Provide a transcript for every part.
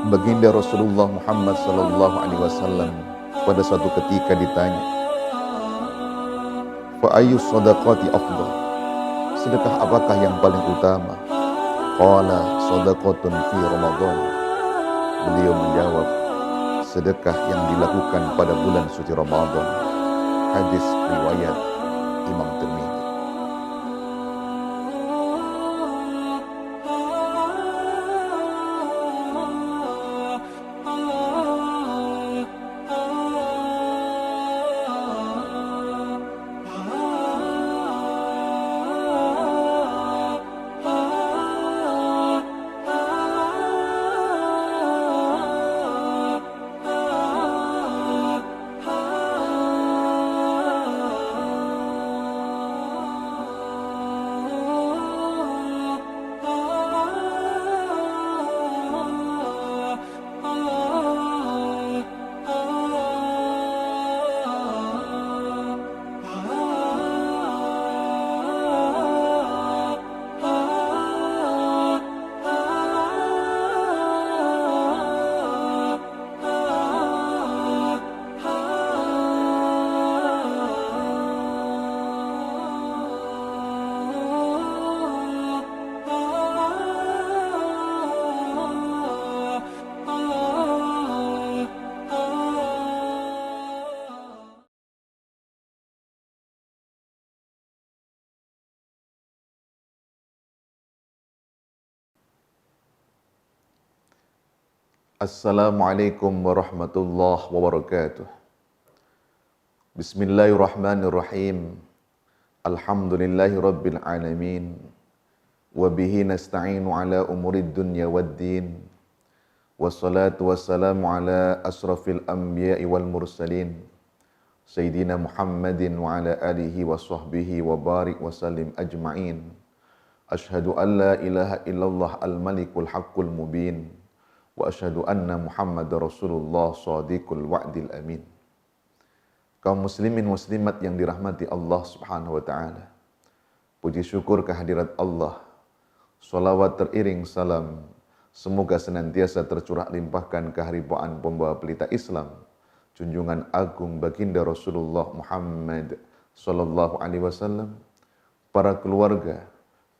Baginda Rasulullah Muhammad sallallahu alaihi wasallam pada suatu ketika ditanya, "Fa ayyus shadaqati afdal?" Sedekah apakah yang paling utama? Qala shadaqatun fi Ramadan. Beliau menjawab, sedekah yang dilakukan pada bulan suci Ramadan. Hadis riwayat Imam Tirmidzi. Assalamualaikum warahmatullahi wabarakatuh. Bismillahirrahmanirrahim. Alhamdulillahi rabbil alamin. Wabihi nasta'inu ala umurid dunya waddin. Wassalatu wassalamu ala asrafil anbiya'i wal mursalin. Sayyidina Muhammadin wa ala alihi wa sahbihi wa barik wa salim ajma'in. Ashhadu an la ilaha illallah al-malikul haqqul mubin. Wa asyhadu anna Muhammad Rasulullah shadiqul wa'dil amin. Kaum muslimin muslimat yang dirahmati Allah Subhanahu wa taala. Puji syukur kehadirat Allah. Shalawat teriring salam semoga senantiasa tercurah limpahkan keharibaan pembawa pelita Islam, junjungan agung baginda Rasulullah Muhammad sallallahu alaihi wasallam, para keluarga,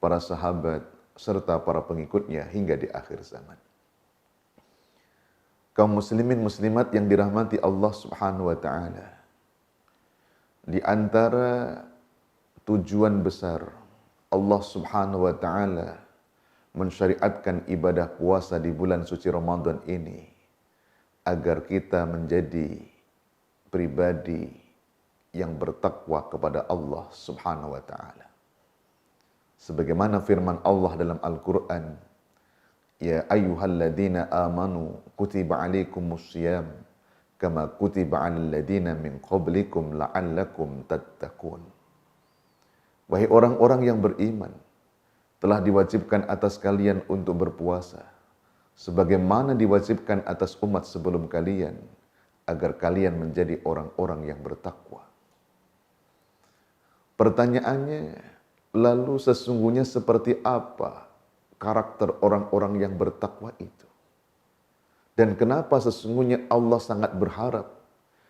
para sahabat serta para pengikutnya hingga di akhir zaman. Kaum muslimin muslimat yang dirahmati Allah Subhanahu wa taala. Di antara tujuan besar Allah Subhanahu wa taala mensyariatkan ibadah puasa di bulan suci Ramadan ini agar kita menjadi pribadi yang bertakwa kepada Allah Subhanahu wa taala. Sebagaimana firman Allah dalam Al-Qur'an, ya ayyuhalladzina amanu kutiba alaikumus syiyam kama kutiba alal ladzina min qablikum la'allakum tattaqun. Wahai orang-orang yang beriman, telah diwajibkan atas kalian untuk berpuasa sebagaimana diwajibkan atas umat sebelum kalian agar kalian menjadi orang-orang yang bertakwa. Pertanyaannya, lalu sesungguhnya seperti apa karakter orang-orang yang bertakwa itu? Dan kenapa sesungguhnya Allah sangat berharap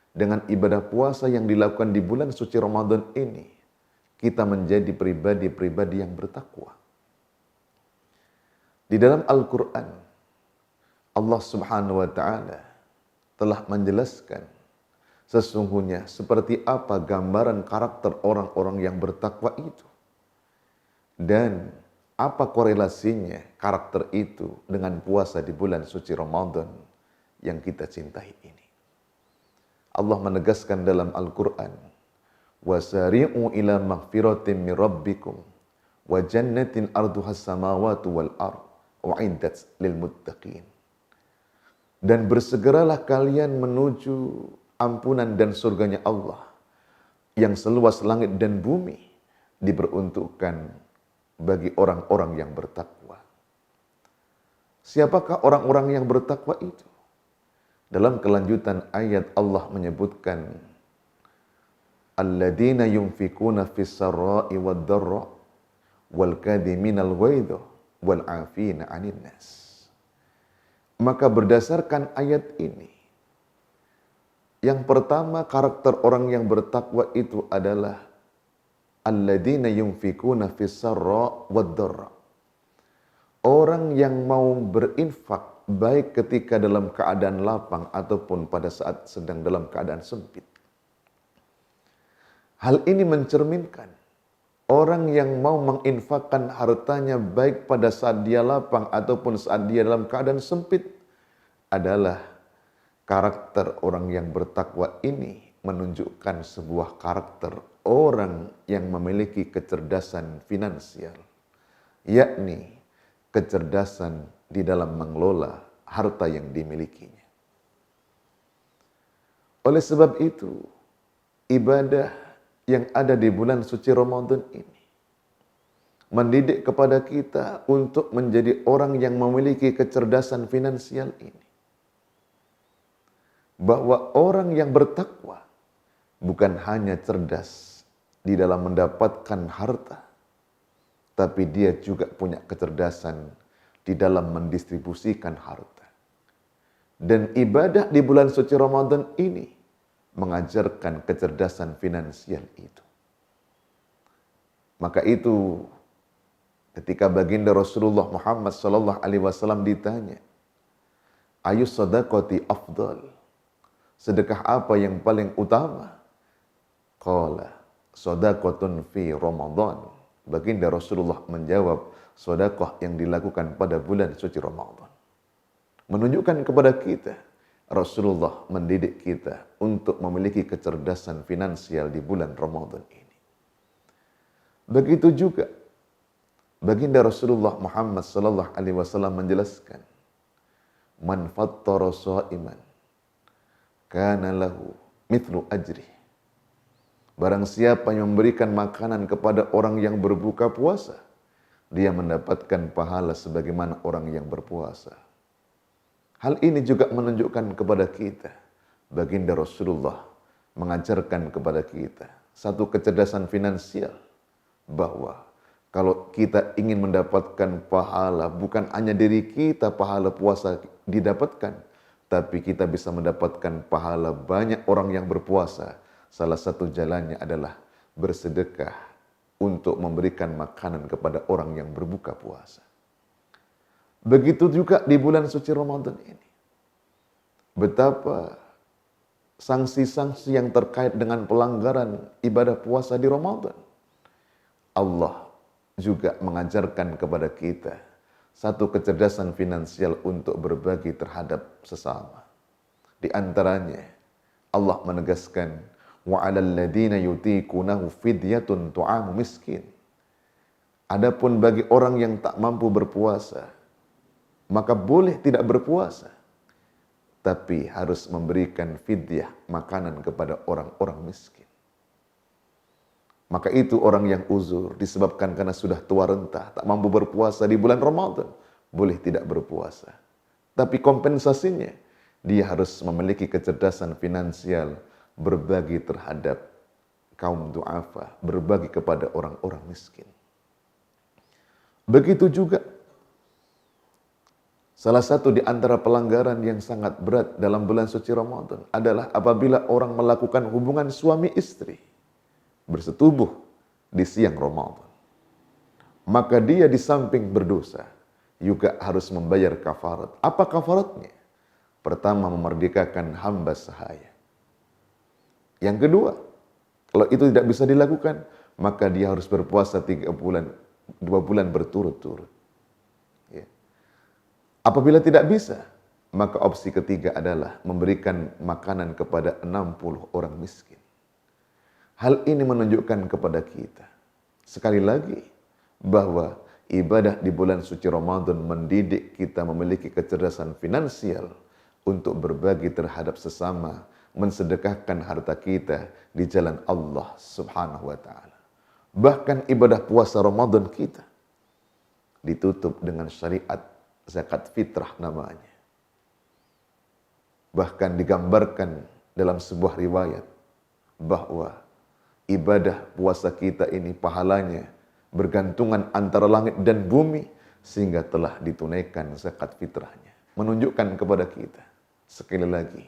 dengan ibadah puasa yang dilakukan di bulan suci Ramadan ini kita menjadi pribadi-pribadi yang bertakwa? Di dalam Al-Quran, Allah Subhanahu wa taala telah menjelaskan sesungguhnya seperti apa gambaran karakter orang-orang yang bertakwa itu. Dan apa korelasinya karakter itu dengan puasa di bulan suci Ramadan yang kita cintai ini? Allah menegaskan dalam Al-Quran, وَسَارِعُوا إِلَى مَغْفِرَةٍ مِّن رَبِّكُمْ وَجَنَّةٍ أَرْضُهَا السَّمَاوَاتُ وَالْأَرْضُ أُعِدَّتْ لِلْمُتَّقِينَ. Dan bersegeralah kalian menuju ampunan dan surganya Allah yang seluas langit dan bumi diperuntukkan bagi orang-orang yang bertakwa. Siapakah orang-orang yang bertakwa itu? Dalam kelanjutan ayat Allah menyebutkan alladzina yunfikuna fis sarra'i wad dharra wal kadhiminal ghaidha wal 'afina 'anil nas. Maka berdasarkan ayat ini, yang pertama karakter orang yang bertakwa itu adalah alladzina yunfikuna fis-sarra wad-dharra. Orang yang mau berinfak baik ketika dalam keadaan lapang ataupun pada saat sedang dalam keadaan sempit. Hal ini mencerminkan orang yang mau menginfakkan hartanya baik pada saat dia lapang ataupun saat dia dalam keadaan sempit adalah karakter orang yang bertakwa ini menunjukkan sebuah karakter orang yang memiliki kecerdasan finansial, yakni kecerdasan di dalam mengelola harta yang dimilikinya. Oleh sebab itu, ibadah yang ada di bulan suci Ramadan ini mendidik kepada kita untuk menjadi orang yang memiliki kecerdasan finansial ini. Bahwa orang yang bertakwa bukan hanya cerdas di dalam mendapatkan harta, tapi dia juga punya kecerdasan di dalam mendistribusikan harta. Dan ibadah di bulan suci Ramadan ini mengajarkan kecerdasan finansial itu. Maka itu ketika baginda Rasulullah Muhammad sallallahu alaihi wasallam ditanya, "Ayu sadaqati afdal?" Sedekah apa yang paling utama? Qala sadaqatun fi Ramadan. Baginda Rasulullah menjawab, sedekah yang dilakukan pada bulan suci Ramadan. Menunjukkan kepada kita, Rasulullah mendidik kita untuk memiliki kecerdasan finansial di bulan Ramadan ini. Begitu juga baginda Rasulullah Muhammad sallallahu alaihi wasallam menjelaskan, "Man fattara sha'iman kana lahu mithlu ajri." Barang siapa yang memberikan makanan kepada orang yang berbuka puasa, dia mendapatkan pahala sebagaimana orang yang berpuasa. Hal ini juga menunjukkan kepada kita, baginda Rasulullah mengajarkan kepada kita satu kecerdasan finansial, bahwa kalau kita ingin mendapatkan pahala, bukan hanya diri kita pahala puasa didapatkan, tapi kita bisa mendapatkan pahala banyak orang yang berpuasa. Salah satu jalannya adalah bersedekah untuk memberikan makanan kepada orang yang berbuka puasa. Begitu juga di bulan suci Ramadan ini. Betapa sanksi-sanksi yang terkait dengan pelanggaran ibadah puasa di Ramadan. Allah juga mengajarkan kepada kita satu kecerdasan finansial untuk berbagi terhadap sesama. Di antaranya Allah menegaskan, wa 'alal ladzina yutiqunahu fidyatun tu'amu miskin. Adapun bagi orang yang tak mampu berpuasa, maka boleh tidak berpuasa, tapi harus memberikan fidyah makanan kepada orang-orang miskin. Maka itu orang yang uzur disebabkan karena sudah tua renta, tak mampu berpuasa di bulan Ramadan, boleh tidak berpuasa. Tapi kompensasinya, dia harus memiliki kecerdasan finansial, berbagi terhadap kaum du'afa, berbagi kepada orang-orang miskin. Begitu juga salah satu di antara pelanggaran yang sangat berat dalam bulan suci Ramadan adalah apabila orang melakukan hubungan suami istri bersetubuh di siang Ramadan. Maka dia di samping berdosa juga harus membayar kafarat. Apa kafaratnya? Pertama, memerdekakan hamba sahaya. Yang kedua, kalau itu tidak bisa dilakukan, maka dia harus berpuasa 2 bulan berturut-turut. Ya. Apabila tidak bisa, maka opsi ketiga adalah memberikan makanan kepada 60 orang miskin. Hal ini menunjukkan kepada kita, sekali lagi, bahwa ibadah di bulan suci Ramadan mendidik kita memiliki kecerdasan finansial untuk berbagi terhadap sesama, mensedekahkan harta kita di jalan Allah Subhanahu wa taala. Bahkan ibadah puasa Ramadan kita ditutup dengan syariat zakat fitrah namanya. Bahkan digambarkan dalam sebuah riwayat bahwa ibadah puasa kita ini pahalanya bergantungan antara langit dan bumi sehingga telah ditunaikan zakat fitrahnya. menunjukkan kepada kita sekali lagi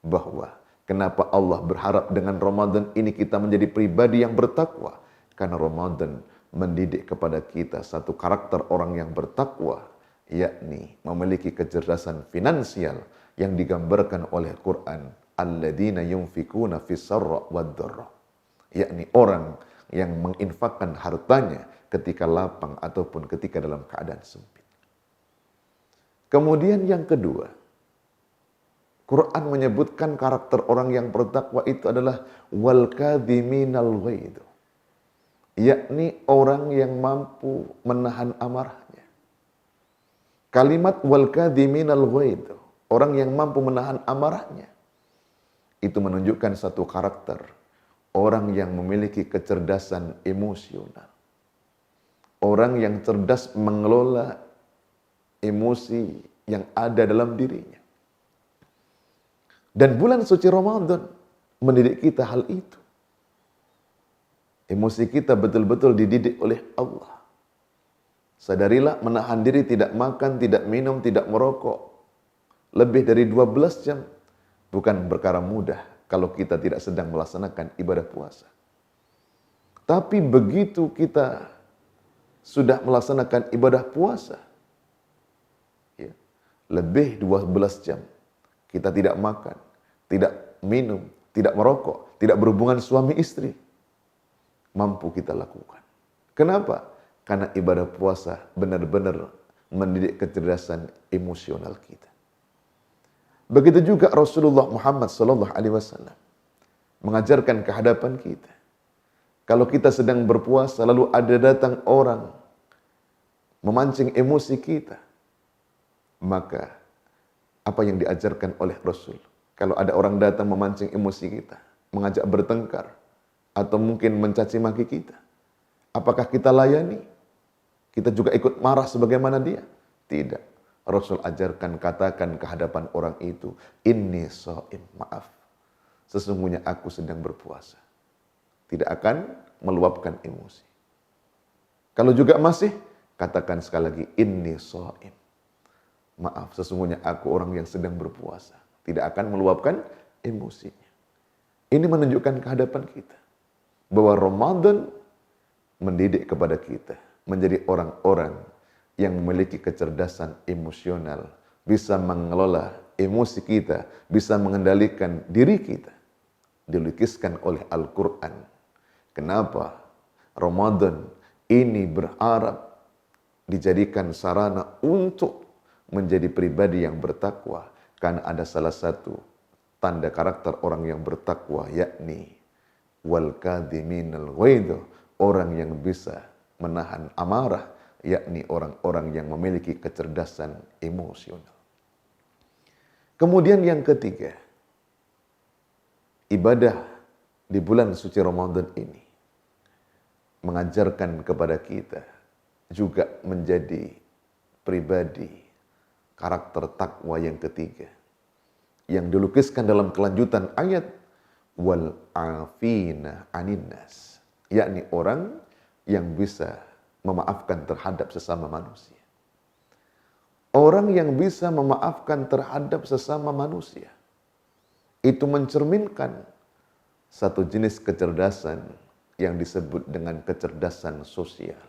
bahwa kenapa Allah berharap dengan Ramadan ini kita menjadi pribadi yang bertakwa. Karena Ramadan mendidik kepada kita satu karakter orang yang bertakwa, yakni memiliki kecerdasan finansial yang digambarkan oleh Quran, alladzina yunfikuna fis-sarra wad-dharra, yakni orang yang menginfakkan hartanya ketika lapang ataupun ketika dalam keadaan sempit. Kemudian yang kedua, Quran menyebutkan karakter orang yang bertakwa itu adalah wal kadhiminal ghaidh, yakni orang yang mampu menahan amarahnya. Kalimat wal kadhiminal ghaidh, orang yang mampu menahan amarahnya, itu menunjukkan satu karakter orang yang memiliki kecerdasan emosional. Orang yang cerdas mengelola emosi yang ada dalam dirinya. Dan bulan suci Ramadan mendidik kita hal itu. Emosi kita betul-betul dididik oleh Allah. Sadarilah menahan diri tidak makan, tidak minum, tidak merokok lebih dari 12 jam bukan perkara mudah kalau kita tidak sedang melaksanakan ibadah puasa. Tapi begitu kita sudah melaksanakan ibadah puasa, ya, lebih 12 jam kita tidak makan, tidak minum, tidak merokok, tidak berhubungan suami istri, mampu kita lakukan. Kenapa? Karena ibadah puasa benar-benar mendidik kecerdasan emosional kita. Begitu juga Rasulullah Muhammad SAW mengajarkan kehadapan kita. Kalau kita sedang berpuasa lalu ada datang orang memancing emosi kita, maka apa yang diajarkan oleh Rasul? Kalau ada orang datang memancing emosi kita, mengajak bertengkar, atau mungkin mencaci maki kita, apakah kita layani? Kita juga ikut marah sebagaimana dia? Tidak. Rasul ajarkan, katakan ke hadapan orang itu, inni shaim, maaf, sesungguhnya aku sedang berpuasa. Tidak akan meluapkan emosi. Kalau juga masih, katakan sekali lagi, inni shaim, maaf, sesungguhnya aku orang yang sedang berpuasa. Tidak akan meluapkan emosinya. Ini menunjukkan kehadapan kita bahwa Ramadan mendidik kepada kita menjadi orang-orang yang memiliki kecerdasan emosional, bisa mengelola emosi kita, bisa mengendalikan diri kita. Dilukiskan oleh Al-Quran. Kenapa? Ramadan ini berharap dijadikan sarana untuk menjadi pribadi yang bertakwa. Karena ada salah satu tanda karakter orang yang bertakwa, yakni wal kadhiminal ghaidh, orang yang bisa menahan amarah, yakni orang-orang yang memiliki kecerdasan emosional. Kemudian yang ketiga, ibadah di bulan suci Ramadan ini mengajarkan kepada kita juga menjadi pribadi karakter takwa yang ketiga, yang dilukiskan dalam kelanjutan ayat wal afina aninnas, yakni orang yang bisa memaafkan terhadap sesama manusia. Orang yang bisa memaafkan terhadap sesama manusia itu mencerminkan satu jenis kecerdasan yang disebut dengan kecerdasan sosial.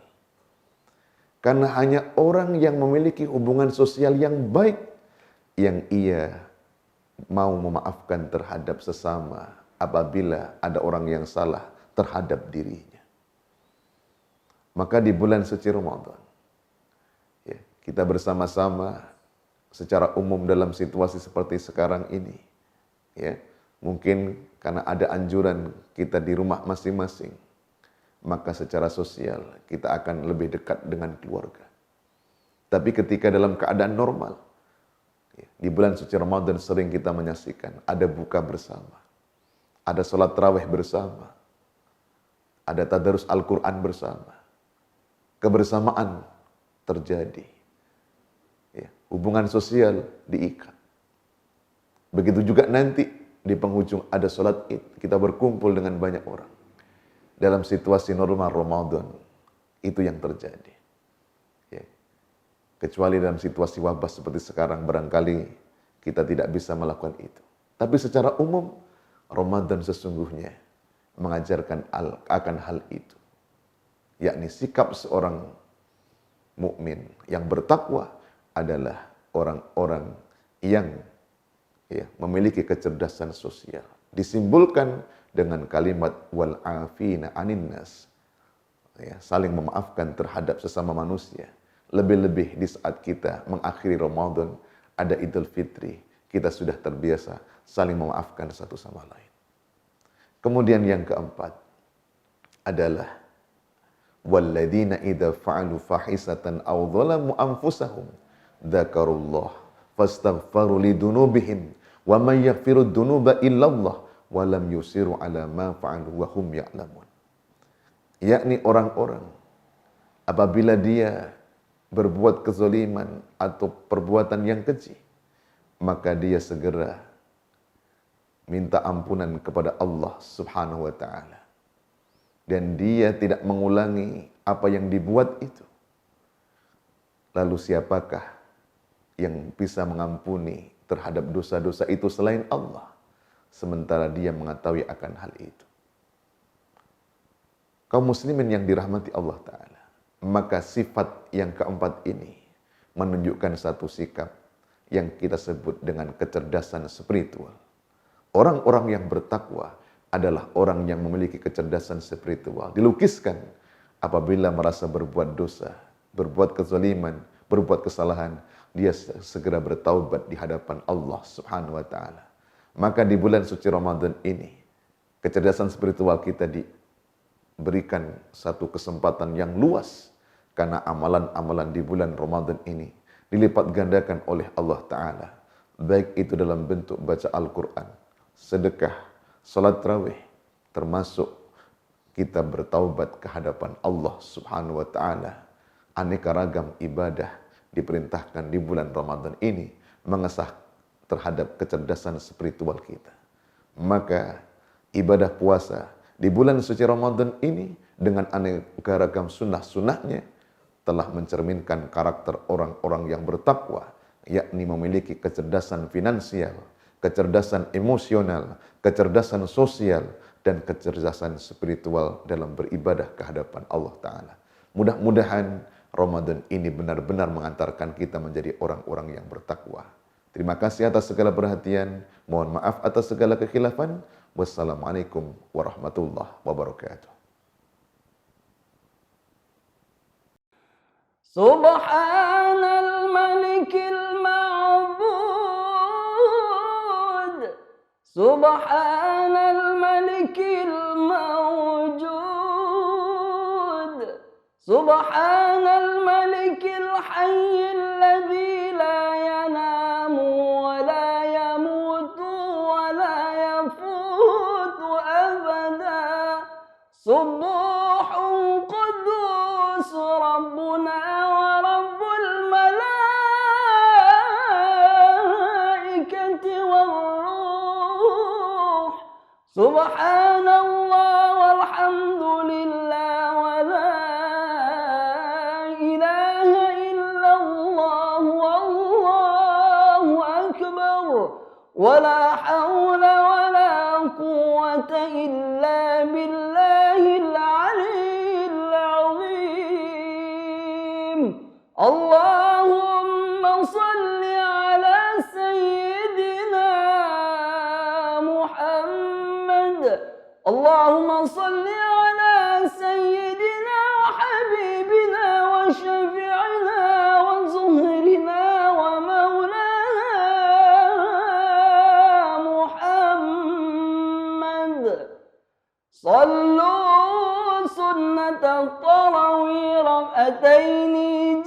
Karena hanya orang yang memiliki hubungan sosial yang baik yang ia mau memaafkan terhadap sesama apabila ada orang yang salah terhadap dirinya. Maka di bulan suci Ramadan, ya, kita bersama-sama secara umum dalam situasi seperti sekarang ini, ya, mungkin karena ada anjuran kita di rumah masing-masing, maka secara sosial kita akan lebih dekat dengan keluarga. Tapi ketika dalam keadaan normal, ya, di bulan suci Ramadan sering kita menyaksikan ada buka bersama, ada sholat tarawih bersama, ada tadarus Al-Quran bersama, kebersamaan terjadi, ya, hubungan sosial diikat. Begitu juga nanti di penghujung ada sholat Id, kita berkumpul dengan banyak orang. Dalam situasi normal Ramadan, itu yang terjadi. Ya. Kecuali dalam situasi wabah seperti sekarang barangkali kita tidak bisa melakukan itu. Tapi secara umum Ramadan sesungguhnya mengajarkan akan hal itu. Yakni sikap seorang mukmin yang bertakwa adalah orang-orang yang memiliki kecerdasan sosial. Disimbolkan dengan kalimat wal afina anin nas. Saling memaafkan terhadap sesama manusia. Lebih-lebih di saat kita mengakhiri Ramadan, ada Idul Fitri, kita sudah terbiasa saling memaafkan satu sama lain. Kemudian yang keempat adalah walladzina idza fa'alu fahisatan aw dzalamu anfusahum dzakarullah fastaghfaru lidunubihim wa may yaghfiru dzunuba illallah wa lam yusiru ala ma fa'alu wa hum ya'lamun. Yakni orang-orang apabila dia berbuat kezaliman atau perbuatan yang keji, maka dia segera minta ampunan kepada Allah Subhanahu wa taala. Dan dia tidak mengulangi apa yang dibuat itu. Lalu siapakah yang bisa mengampuni terhadap dosa-dosa itu selain Allah? Sementara dia mengetahui akan hal itu. Kaum muslimin yang dirahmati Allah Ta'ala, maka sifat yang keempat ini menunjukkan satu sikap yang kita sebut dengan kecerdasan spiritual. Orang-orang yang bertakwa adalah orang yang memiliki kecerdasan spiritual. Dilukiskan apabila merasa berbuat dosa, berbuat kezaliman, berbuat kesalahan, dia segera bertaubat di hadapan Allah Subhanahu wa taala. Maka di bulan suci Ramadan ini, kecerdasan spiritual kita diberikan satu kesempatan yang luas karena amalan-amalan di bulan Ramadan ini dilipat gandakan oleh Allah Ta'ala. Baik itu dalam bentuk baca Al-Quran, sedekah, salat tarawih, termasuk kita bertaubat ke hadapan Allah Subhanahu wa taala. Aneka ragam ibadah diperintahkan di bulan Ramadan ini mengasah terhadap kecerdasan spiritual kita. Maka ibadah puasa di bulan suci Ramadan ini dengan aneka ragam sunnah-sunnahnya telah mencerminkan karakter orang-orang yang bertakwa, yakni memiliki kecerdasan finansial, kecerdasan emosional, kecerdasan sosial, dan kecerdasan spiritual dalam beribadah ke hadapan Allah Ta'ala. Mudah-mudahan Ramadan ini benar-benar mengantarkan kita menjadi orang-orang yang bertakwa. Terima kasih atas segala perhatian. Mohon maaf atas segala kekhilafan. Wassalamualaikum warahmatullahi wabarakatuh. Subhanal Malikil Ma'bud, Subhanal Malikil Mawjud, Subhanal Malikil Hayyil Ladzi la yanamu wa la yamutu wa la yafutu abada. Subuhun Qudus Rabbuna wa Rabbul Malaikati wal Ruh. Subhanallah walhamdulillah wa la ilaha illallah wallahu akbar. Wa la hawla wa la quwwata illa billahil aliyyil azim. Allahumma salli ala sayyidina Muhammad. Allahumma salli ala sayyidina habibina wa syafi'ina wa zuhrina wa maulana Muhammad. Sallu sunnata tarawih rak'ataini